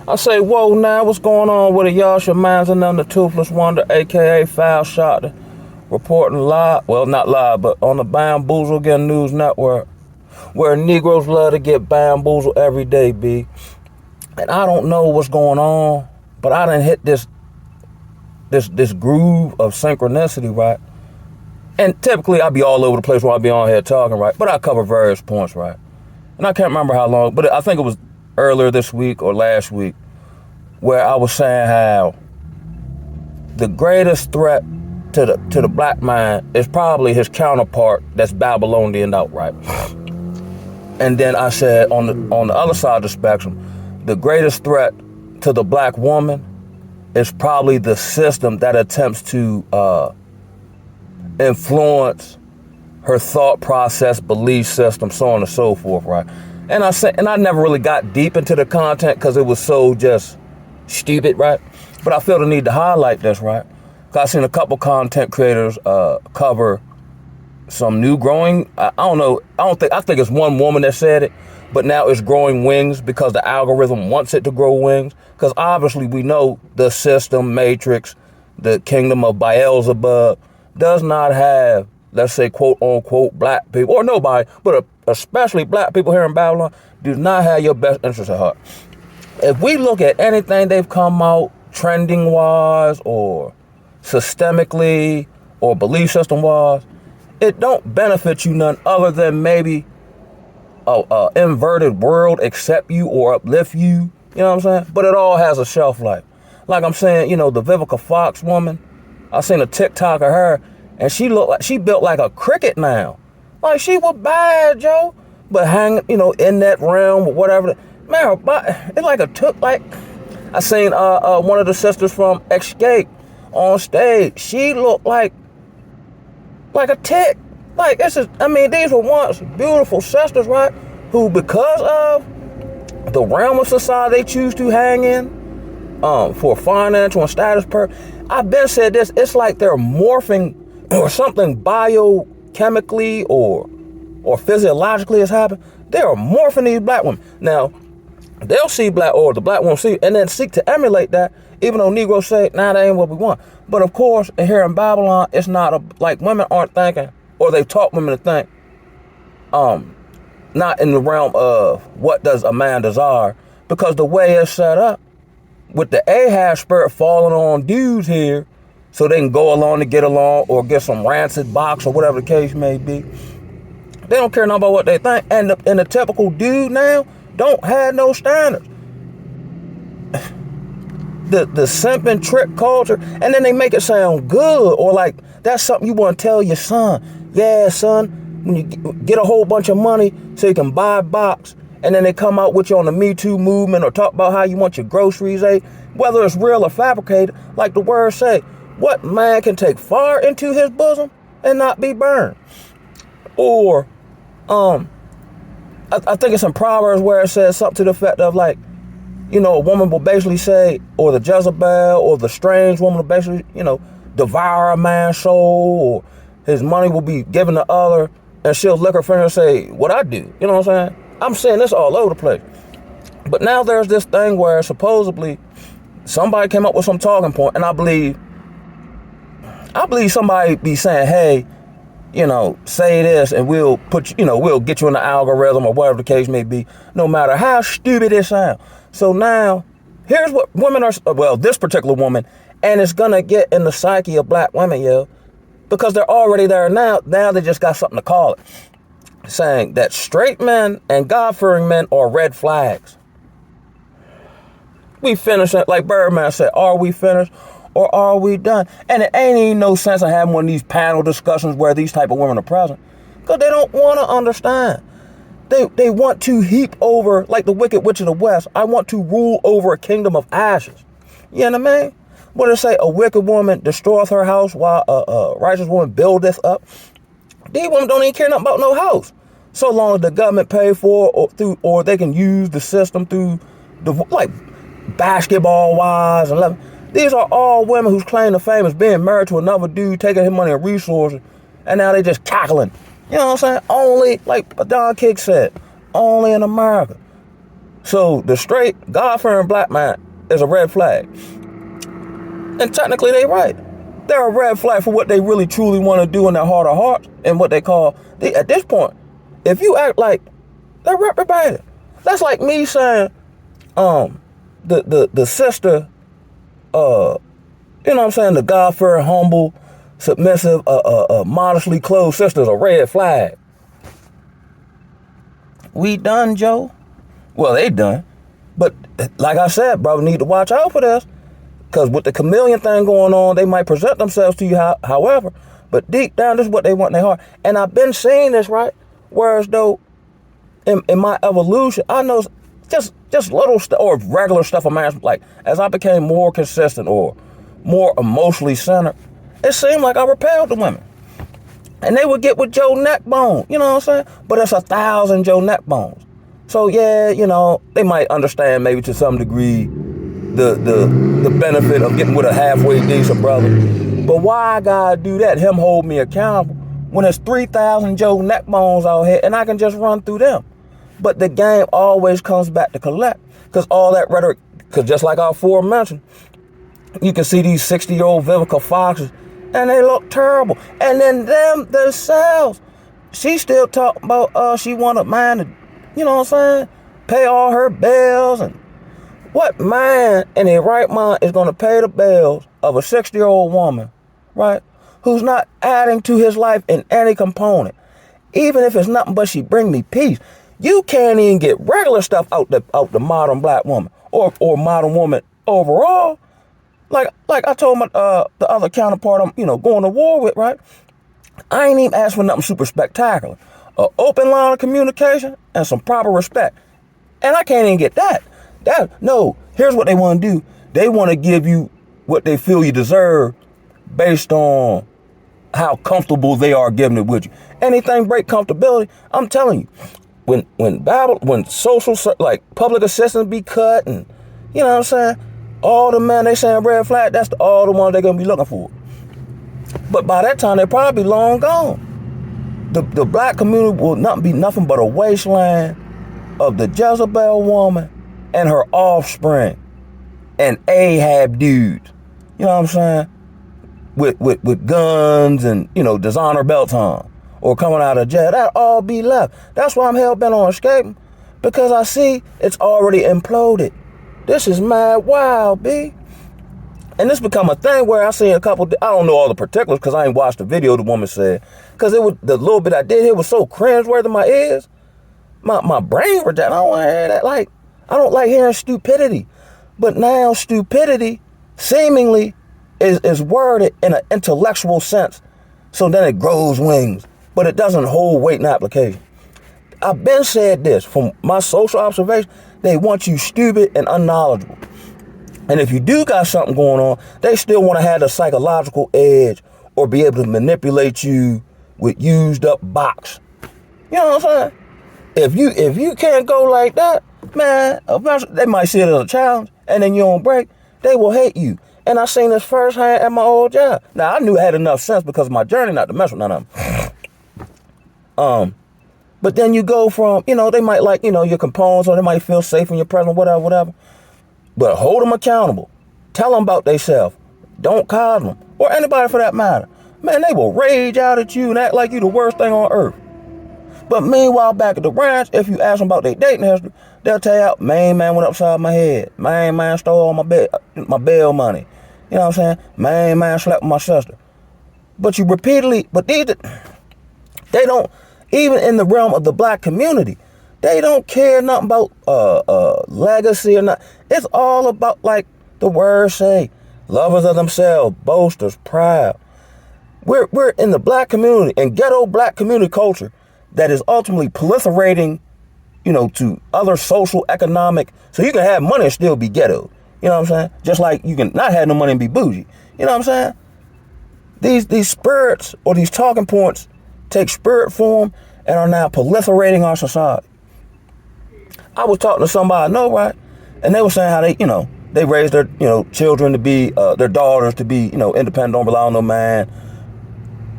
I say, whoa, now what's going on with it? Y'all should mind and them, the Toothless Wonder, aka Foul Shot, reporting live, well, not live, but on the Bamboozle Again News Network, where Negroes love to get bamboozled every day, B. And I don't know what's going on, but I done hit this groove of synchronicity, right? And typically I be all over the place when I be on here talking, right? But I cover various points, right? And I can't remember how long, but I think it was earlier this week or last week, where I was saying how the greatest threat to the black man is probably his counterpart that's Babylonian outright. And then I said on the other side of the spectrum, the greatest threat to the black woman is probably the system that attempts to influence her thought process, belief system, so on and so forth, right? And I never really got deep into the content because it was so just stupid, right? But I feel the need to highlight this, right? Because I've seen a couple content creators cover some new growing, I think it's one woman that said it, but now it's growing wings because the algorithm wants it to grow wings. Because obviously we know the system, matrix, the kingdom of Beelzebub does not have, let's say, quote unquote, black people, or nobody, but especially black people here in Babylon, do not have your best interest at heart. If we look at anything they've come out trending wise or systemically or belief system wise, it don't benefit you none other than maybe a inverted world accept you or uplift you. You know what I'm saying? But it all has a shelf life. Like I'm saying, the Vivica Fox woman, I seen a TikTok of her, and she built like a cricket now. Like she was bad, Joe, but hanging, in that realm or whatever. Man, her body, it I seen one of the sisters from Escape on stage. She looked like a tick. Like these were once beautiful sisters, right? Who, because of the realm of society they choose to hang in, for financial and status I've been said this, it's like they're morphing or something biochemically or physiologically has happened. They are morphing these black women. Now, they'll see the black woman see, and then seek to emulate that, even though Negroes say, nah, that ain't what we want. But of course, here in Babylon, it's not like women aren't thinking, or they've taught women to think, not in the realm of what does a man desire, because the way it's set up, with the Ahab spirit falling on dudes here, so they can go along to get along or get some rancid box or whatever the case may be. They don't care nothing about what they think. And the typical dude now don't have no standards. The simping trick culture, and then they make it sound good, or like that's something you want to tell your son. Yeah, son, when you get a whole bunch of money so you can buy a box, and then they come out with you on the Me Too movement or talk about how you want your groceries ate, whether it's real or fabricated, like the words say, what man can take fire into his bosom and not be burned? Or, I think it's in Proverbs where it says something to the effect of like, a woman will basically say, or the Jezebel or the strange woman will basically, devour a man's soul, or his money will be given to other, and she'll lick her finger and say, what I do? You know what I'm saying? I'm saying this all over the place. But now there's this thing where supposedly somebody came up with some talking point, and I believe somebody be saying, hey, say this and we'll put we'll get you in the algorithm or whatever the case may be, no matter how stupid it sounds. So now, here's what women are, this particular woman, and it's gonna get in the psyche of black women, because they're already there now. Now they just got something to call it. Saying that straight men and God-fearing men are red flags. We finished it, like Birdman said, are we finished or are we done? And it ain't even no sense of having one of these panel discussions where these type of women are present, because they don't want to understand. They want to heap over, like the Wicked Witch of the West, I want to rule over a kingdom of ashes. You know what I mean? What it say, a wicked woman destroyeth her house while a righteous woman buildeth up. These women don't even care nothing about no house, so long as the government pay for it, or they can use the system through like basketball wives and love. These are all women whose claim to fame is being married to another dude, taking his money and resources, and now they just cackling. You know what I'm saying? Only, like Don Kick said, only in America. So the straight, God-fearing black man is a red flag. And technically they right. They're a red flag for what they really truly want to do in their heart of hearts and what they call, at this point, if you act like they're reprobated. That's like me saying, the sister, you know what I'm saying, the God-fearing, humble, submissive, modestly clothed sister is a red flag. We done, Joe. Well, they done. But like I said, brother, need to watch out for this. Because with the chameleon thing going on, they might present themselves to you however. But deep down, this is what they want in their heart. And I've been saying this, right? Whereas though, in my evolution, I know just little stuff or regular stuff of mine, like as I became more consistent or more emotionally centered, it seemed like I repelled the women. And they would get with Joe Neckbone, you know what I'm saying? But it's 1,000 Joe Neckbones. So yeah, you know, they might understand maybe to some degree the benefit of getting with a halfway decent brother. But why I gotta do that, him hold me accountable, when there's 3,000 Joe Neckbones out here and I can just run through them? But the game always comes back to collect. Because all that rhetoric, because just like our aforementioned, you can see these 60-year-old Vivica Foxes, and they look terrible. And then them themselves, she still talking about she wanted man to, you know what I'm saying, pay all her bills. And what man in their right mind is going to pay the bills of a 60-year-old woman, right, who's not adding to his life in any component, even if it's nothing but she bring me peace? You can't even get regular stuff out the modern black woman or modern woman overall. Like I told my the other counterpart I'm going to war with, right? I ain't even asked for nothing super spectacular. An open line of communication and some proper respect. And I can't even get that. No, here's what they want to do. They want to give you what they feel you deserve based on how comfortable they are giving it with you. Anything break comfortability, I'm telling you, when social, like public assistance be cut and, you know what I'm saying, all the men they saying red flag, that's all the ones they're going to be looking for. But by that time, they're probably long gone. The black community will not be nothing but a wasteland of the Jezebel woman and her offspring and Ahab dudes. You know what I'm saying? With guns and, designer belts on or coming out of jail. That all be left. That's why I'm hell-bent on escaping, because I see it's already imploded. This is mad wild, B. And this become a thing where I seen a couple, I don't know all the particulars because I ain't watched the video the woman said. Because it was, the little bit I did hear was so cringeworthy in my ears. My brain rejected. I don't want to hear that. Like, I don't like hearing stupidity. But now stupidity seemingly is worded in an intellectual sense. So then it grows wings. But it doesn't hold weight in application. I've been said this from my social observation. They want you stupid and unknowledgeable. And if you do got something going on, they still want to have the psychological edge or be able to manipulate you with used up box. You know what I'm saying? If you can't go like that, man, eventually they might see it as a challenge, and then you don't break, they will hate you. And I seen this firsthand at my old job. Now, I knew I had enough sense because of my journey not to mess with none of them. But then you go from, they might like, your components, or they might feel safe in your presence, whatever. But hold them accountable. Tell them about themselves. Don't coddle them. Or anybody for that matter. Man, they will rage out at you and act like you the worst thing on earth. But meanwhile, back at the ranch, if you ask them about their dating history, they'll tell you, main man went upside my head. Main man stole all my bail money. You know what I'm saying? Main man slept with my sister. But they don't, even in the realm of the black community, they don't care nothing about legacy or not. It's all about, like the words say, lovers of themselves, boasters, proud. We're in the black community and ghetto black community culture that is ultimately proliferating, to other social, economic. So you can have money and still be ghetto. You know what I'm saying? Just like you can not have no money and be bougie. You know what I'm saying? These spirits or these talking points take spirit form and are now proliferating our society. I was talking to somebody I know, right? And they were saying how they raise their, children to be, their daughters to be, independent, don't rely on no man.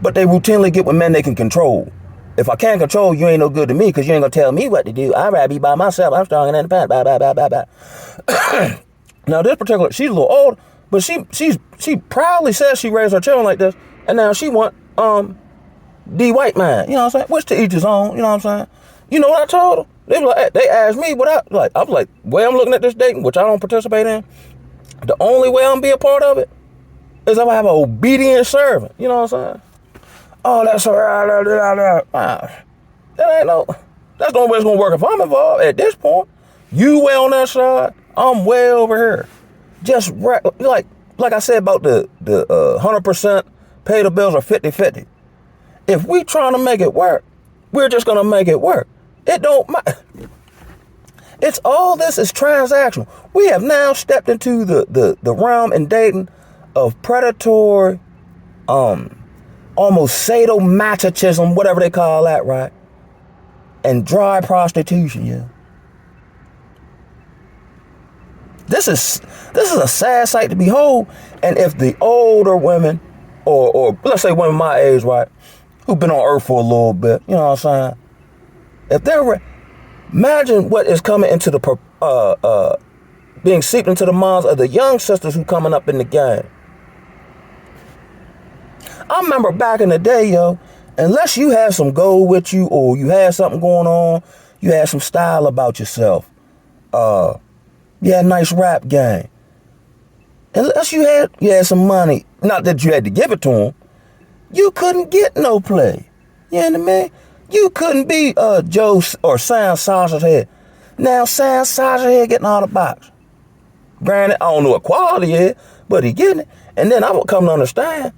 But they routinely get with men they can control. if I can't control you, ain't no good to me because you ain't gonna tell me what to do. I'd rather be by myself. I'm strong and independent. Blah, blah, blah, blah, blah. Now, this particular, she's a little older, but she proudly says she raised her children like this, and now she want the white man. You know what I'm saying? Which to each his own. You know what I'm saying? You know what I told them? They asked me what I was like, way I'm looking at this dating, which I don't participate in. The only way I'm gonna be a part of it is if I have an obedient servant. You know what I'm saying? Oh, that's all right. That's the only way it's gonna work if I'm involved at this point. You way on that side, I'm way over here. Just like I said about the 100% pay the bills or 50-50. If we trying to make it work, we're just gonna make it work. It don't matter. It's all this is transactional. We have now stepped into the realm in dating of predatory, almost sadomasochism, whatever they call that, right? And dry prostitution, yeah. This is a sad sight to behold. And if the older women, or let's say women my age, right, who've been on earth for a little bit, you know what I'm saying? If they're imagine what is coming into the being seeped into the minds of the young sisters who coming up in the game. I remember back in the day, yo, unless you had some gold with you or you had something going on, you had some style about yourself, you had a nice rap game. Unless you had some money, not that you had to give it to them, you couldn't get no play. You know what I mean? You couldn't be Joe or Sam Sausage Head. Now Sam Sausage Head getting out of the box. Granted, I don't know what quality is, but he getting it. And then I would come to understand,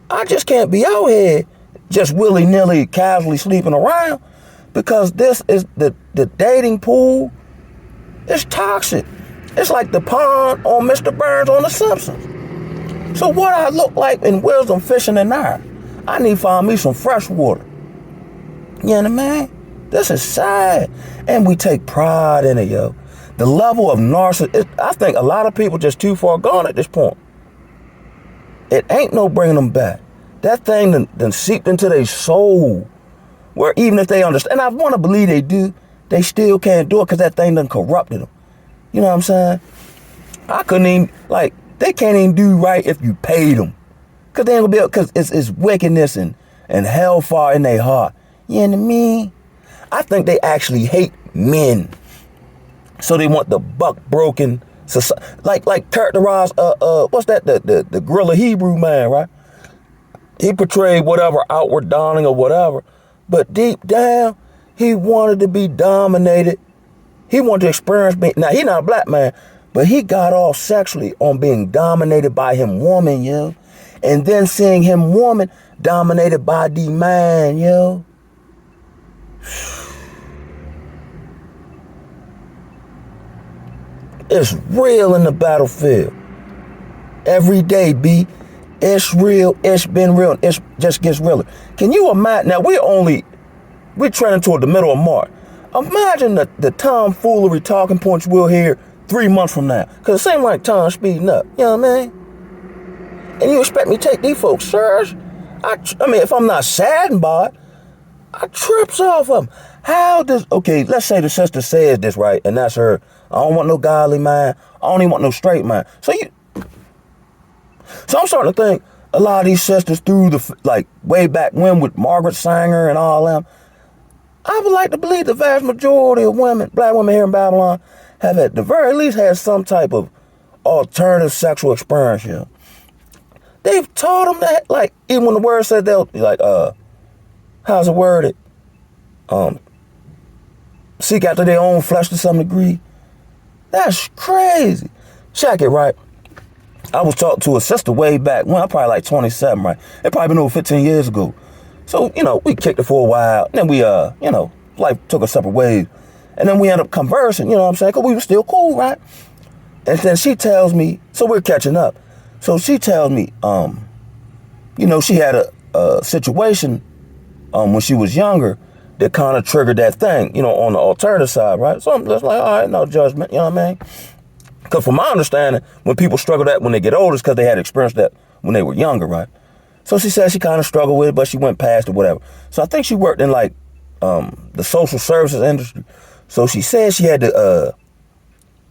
I just can't be out here just willy-nilly, casually sleeping around, because this is the dating pool is toxic. It's like the pond on Mr. Burns on The Simpsons. So what I look like in wisdom fishing in there, I need to find me some fresh water. You know what I mean? This is sad. And we take pride in it, yo. The level of narcissism, I think a lot of people just too far gone at this point. It ain't no bringing them back. That thing done seeped into their soul. Where even if they understand, and I want to believe they do, they still can't do it because that thing done corrupted them. You know what I'm saying? I couldn't even, they can't even do right if you paid them. Because they ain't gonna be able, because it's wickedness and hellfire in their heart. You know what I mean? I think they actually hate men. So they want the buck broken society. Like characterized, what's that? The gorilla Hebrew man, right? He portrayed whatever outward donning or whatever. But deep down, he wanted to be dominated. He wanted to experience being, now he's not a black man, but he got off sexually on being dominated by him woman, yo. And then seeing him woman dominated by the man, yo. It's real in the battlefield. Every day, B. It's real. It's been real. It just gets realer. Can you imagine? Now, we're trending toward the middle of March. Imagine the tomfoolery talking points we'll hear 3 months from now. Because it seems like time's speeding up. You know what I mean? And you expect me to take these folks serious? I mean, if I'm not saddened by it, I trips off them. Okay, let's say the sister says this, right? And that's her. I don't want no godly man. I don't even want no straight man. So I'm starting to think a lot of these sisters through way back when with Margaret Sanger and all them, I would like to believe the vast majority of women, black women here in Babylon, have at the very least had some type of alternative sexual experience here. They've taught them that, even when the word said they'll, how's it worded? Seek after their own flesh to some degree. That's crazy. Check it, right? I was talking to a sister way back when, I'm probably 27, right? It probably been over 15 years ago. So, we kicked it for a while. And then we, life took us separate ways. And then we ended up conversing, you know what I'm saying? Because we were still cool, right? And then she tells me, so we're catching up. So she tells me, she had a situation when she was younger that kind of triggered that thing, on the alternative side, right? So I'm just like, all right, no judgment, you know what I mean? Because from my understanding, when people struggle that when they get older, it's because they had experienced that when they were younger, right? So she said she kind of struggled with it, but she went past it, whatever. So I think she worked in like the social services industry. So she said she had to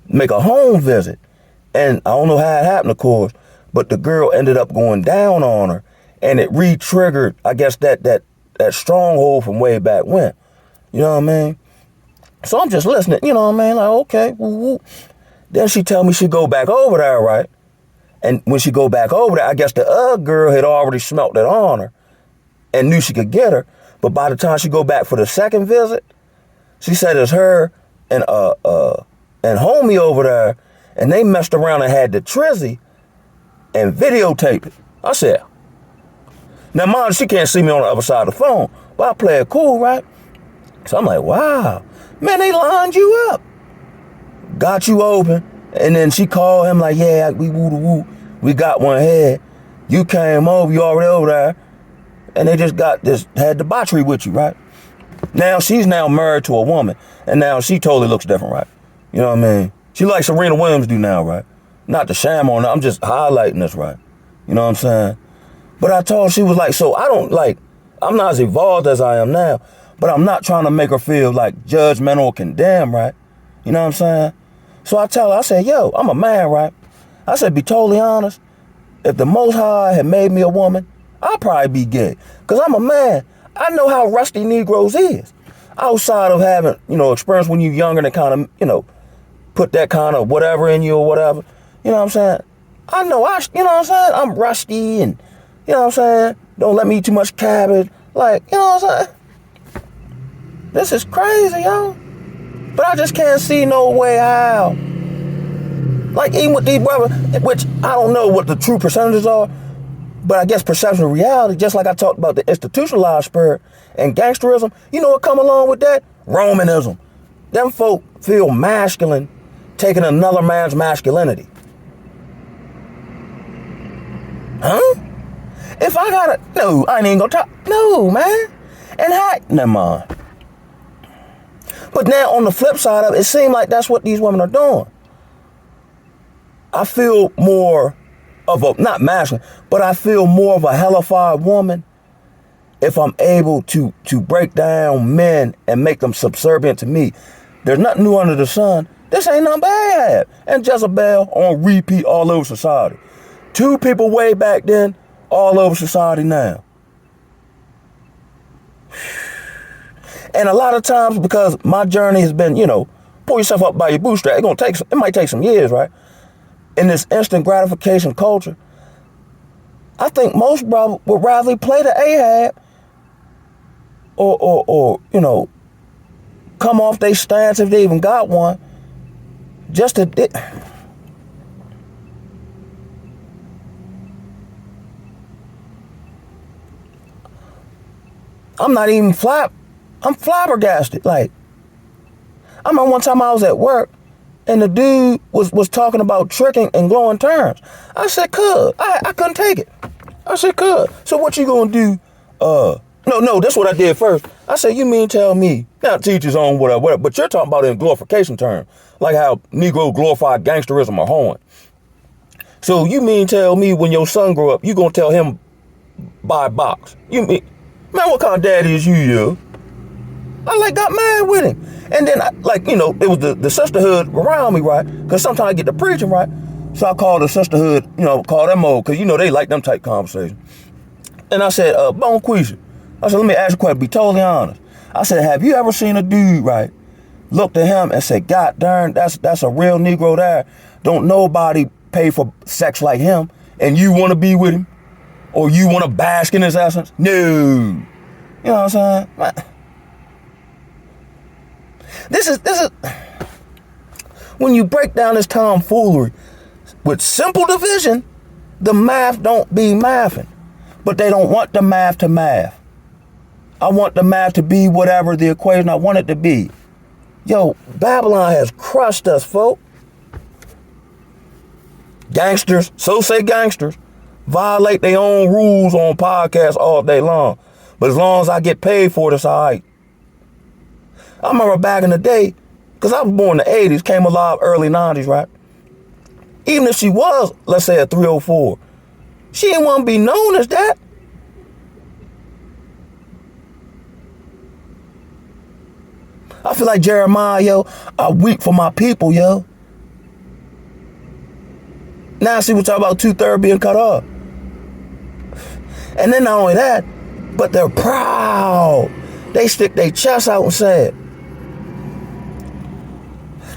make a home visit. And I don't know how it happened, of course, but the girl ended up going down on her, and it re-triggered, I guess, that stronghold from way back when. You know what I mean? So I'm just listening, you know what I mean? Like, okay, woo-woo. Then she tell me she go back over there, right? And when she go back over there, I guess the other girl had already smelt it on her and knew she could get her. But by the time she go back for the second visit, she said it's her and homie over there, and they messed around and had the trizzy and videotaped it. I said, now mind, she can't see me on the other side of the phone, but I play it cool, right? So I'm like, wow, man, they lined you up. Got you open. And then she called him like, yeah, we woo-woo. We got one head. You came over, you already over there. And they just had debauchery with you, right? Now she's now married to a woman. And now she totally looks different, right? You know what I mean? She like Serena Williams do now, right? Not to sham on her, I'm just highlighting this, right? You know what I'm saying? But I told her, she was like, so I'm not as evolved as I am now, but I'm not trying to make her feel like judgmental or condemned, right? You know what I'm saying? So I tell her, I said, yo, I'm a man, right? I said, be totally honest. If the Most High had made me a woman, I'd probably be gay. Because I'm a man. I know how rusty Negroes is. Outside of having, experience when you're younger and kind of, put that kind of whatever in you or whatever. You know what I'm saying? I know, you know what I'm saying? I'm rusty and, you know what I'm saying? Don't let me eat too much cabbage. Like, you know what I'm saying? This is crazy, yo. But I just can't see no way how. Like, even with these brothers, which I don't know what the true percentages are, but I guess perception of reality, just like I talked about the institutionalized spirit and gangsterism, you know what come along with that? Romanism. Them folk feel masculine taking another man's masculinity. Huh? If I gotta, no, I ain't even gonna talk. No, man. And never mind. But now on the flip side of it, it seems like that's what these women are doing. I feel more of a, not masculine, but I feel more of a hellified woman if I'm able to break down men and make them subservient to me. There's nothing new under the sun. This ain't nothing bad. And Jezebel on repeat all over society. Two people way back then, all over society now. And a lot of times, because my journey has been, pull yourself up by your bootstrap. It might take some years, right? In this instant gratification culture, I think most brothers would rather play the Ahab or come off their stance if they even got one, just to. I'm not even I'm flabbergasted. Like, I remember one time I was at work and the dude was talking about tricking and glowing terms. I said, cuz, I couldn't take it. I said, cuz, so what you gonna do? No, that's what I did first. I said, you mean tell me, now teachers on whatever, but you're talking about it in glorification terms, like how Negro glorify gangsterism or hoeing. So you mean tell me when your son grow up, you gonna tell him buy a box? You mean, man, what kind of daddy is you? I got mad with him. And then it was the sisterhood around me, right? Because sometimes I get to preaching, right? So I called the sisterhood, call them old, because they like them type conversations. And I said, Bone Quisha, I said, let me ask you a question, be totally honest. I said, have you ever seen a dude, right, looked at him and said, God darn, that's a real Negro there. Don't nobody pay for sex like him, and you want to be with him? Or you want to bask in his essence? No. You know what I'm saying? This is when you break down this tomfoolery with simple division, the math don't be mathing. But they don't want the math to math. I want the math to be whatever the equation I want it to be. Yo, Babylon has crushed us, folk. Gangsters, so say gangsters, violate their own rules on podcasts all day long. But as long as I get paid for it, it's all right. I remember back in the day, because I was born in the 80s, came alive early 90s, right? Even if she was, let's say, a 304, she didn't want to be known as that. I feel like Jeremiah, yo. I weep for my people, yo. Now I see what y'all about 2/3 being cut off. And then not only that, but they're proud. They stick their chest out and say it.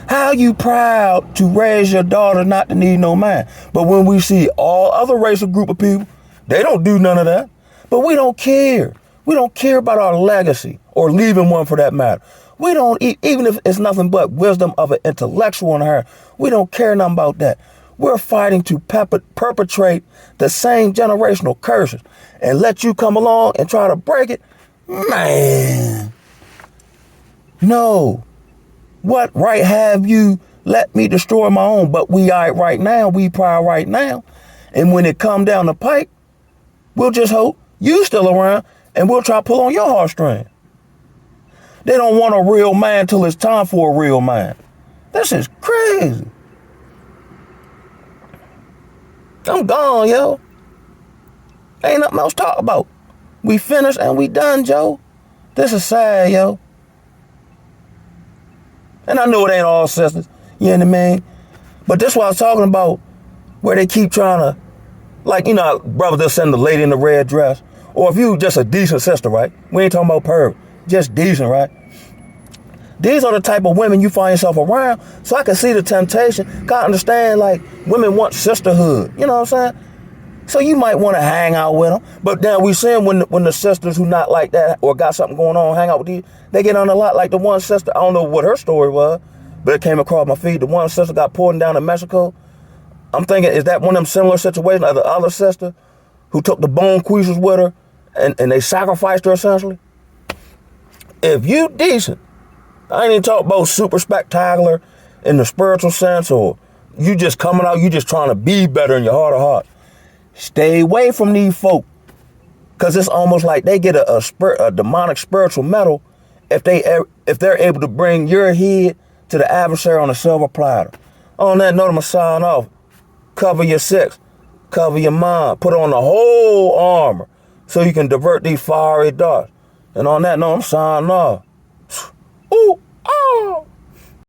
How you proud to raise your daughter not to need no man? But when we see all other racial group of people, they don't do none of that. But we don't care. We don't care about our legacy or leaving one for that matter. We don't, even if it's nothing but wisdom of an intellectual in her, we don't care nothing about that. We're fighting to perpetrate the same generational curses and let you come along and try to break it. Man, no. What right have you let me destroy my own? But we are right now. We proud right now. And when it come down the pike, we'll just hope you still around and we'll try to pull on your heartstring. They don't want a real man till it's time for a real man. This is crazy. I'm gone, yo. Ain't nothing else to talk about. We finished and we done, Joe. This is sad, yo. And I know it ain't all sisters, you know what I mean? But this is what I was talking about, where they keep trying to, like, you know, brother just send the lady in the red dress. Or if you just a decent sister, right? We ain't talking about perv, just decent, right? These are the type of women you find yourself around. So I can see the temptation. Gotta understand, like, women want sisterhood. You know what I'm saying? So you might want to hang out with them. But then we see them when the sisters who not like that or got something going on hang out with these, they get on a lot. Like the one sister, I don't know what her story was, but it came across my feed. The one sister got pulled down in Mexico. I'm thinking, is that one of them similar situations of the other sister who took the bone queasers with her and they sacrificed her essentially? If you decent, I ain't even talking about super spectacular in the spiritual sense, or you just coming out, you just trying to be better in your heart of heart. Stay away from these folk, because it's almost like they get a demonic spiritual medal if they're able to bring your head to the adversary on a silver platter. On that note, I'm going to sign off. Cover your six, cover your mind, put on the whole armor so you can divert these fiery darts. And on that note, I'm signing off. Ooh.